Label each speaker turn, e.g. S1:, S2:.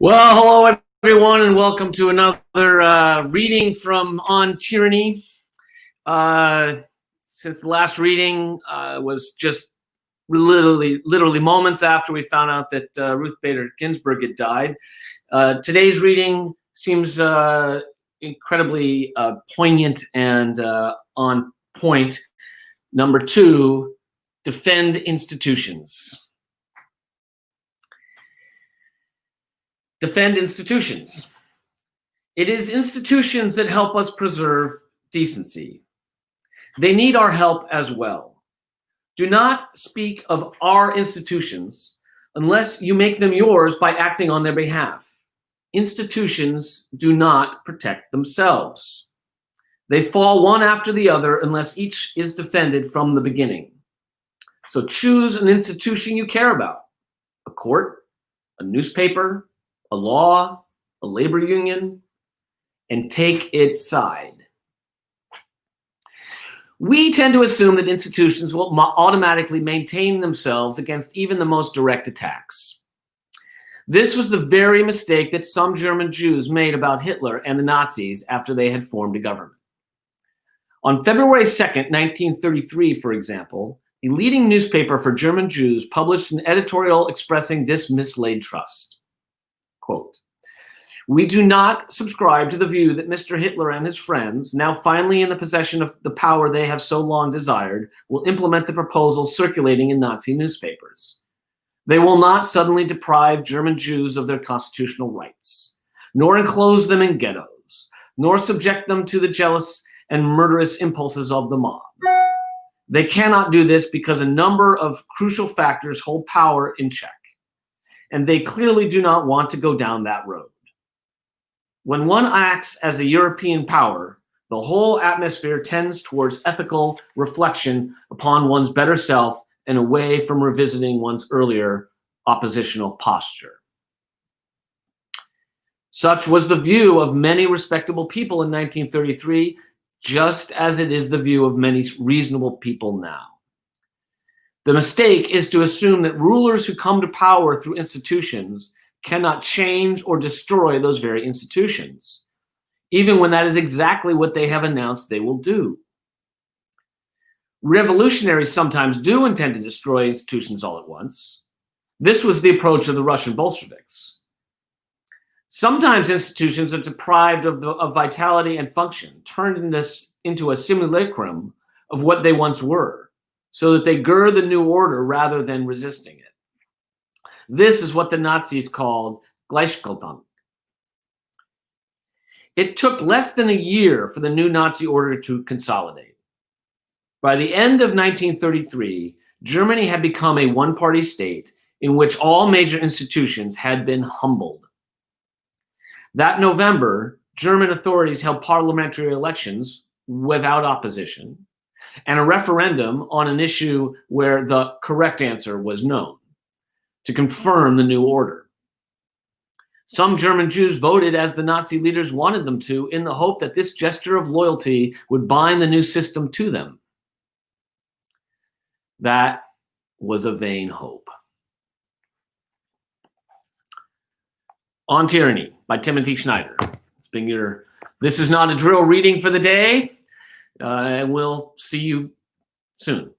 S1: Well, hello everyone, and welcome to another reading from On Tyranny. Since the last reading was just literally moments after we found out that Ruth Bader Ginsburg had died, today's reading seems incredibly poignant and on point. Number 2, defend institutions. Defend institutions. It is institutions that help us preserve decency. They need our help as well. Do not speak of our institutions unless you make them yours by acting on their behalf. Institutions do not protect themselves. They fall one after the other unless each is defended from the beginning. So choose an institution you care about: a court, a newspaper, a law, a labor union, and take its side. We tend to assume that institutions will automatically maintain themselves against even the most direct attacks. This was the very mistake that some German Jews made about Hitler and the Nazis after they had formed a government. On February 2nd, 1933, for example, a leading newspaper for German Jews published an editorial expressing this mislaid trust. Quote, "We do not subscribe to the view that Mr. Hitler and his friends, now finally in the possession of the power they have so long desired, will implement the proposals circulating in Nazi newspapers. They will not suddenly deprive German Jews of their constitutional rights, nor enclose them in ghettos, nor subject them to the jealous and murderous impulses of the mob. They cannot do this because a number of crucial factors hold power in check, and they clearly do not want to go down that road. When one acts as a European power, the whole atmosphere tends towards ethical reflection upon one's better self and away from revisiting one's earlier oppositional posture." Such was the view of many respectable people in 1933, just as it is the view of many reasonable people now. The mistake is to assume that rulers who come to power through institutions cannot change or destroy those very institutions, even when that is exactly what they have announced they will do. Revolutionaries sometimes do intend to destroy institutions all at once. This was the approach of the Russian Bolsheviks. Sometimes institutions are deprived of vitality and function, turned into a simulacrum of what they once were, so that they gird the new order rather than resisting it. This is what the Nazis called Gleichschaltung. It took less than a year for the new Nazi order to consolidate. By the end of 1933, Germany had become a one-party state in which all major institutions had been humbled. That November, German authorities held parliamentary elections without opposition and a referendum on an issue where the correct answer was known, to confirm the new order. Some German Jews voted as the Nazi leaders wanted them to, in the hope that this gesture of loyalty would bind the new system to them. That was a vain hope. On Tyranny by Timothy Schneider. It's been your This Is Not a Drill reading for the day, and we'll see you soon.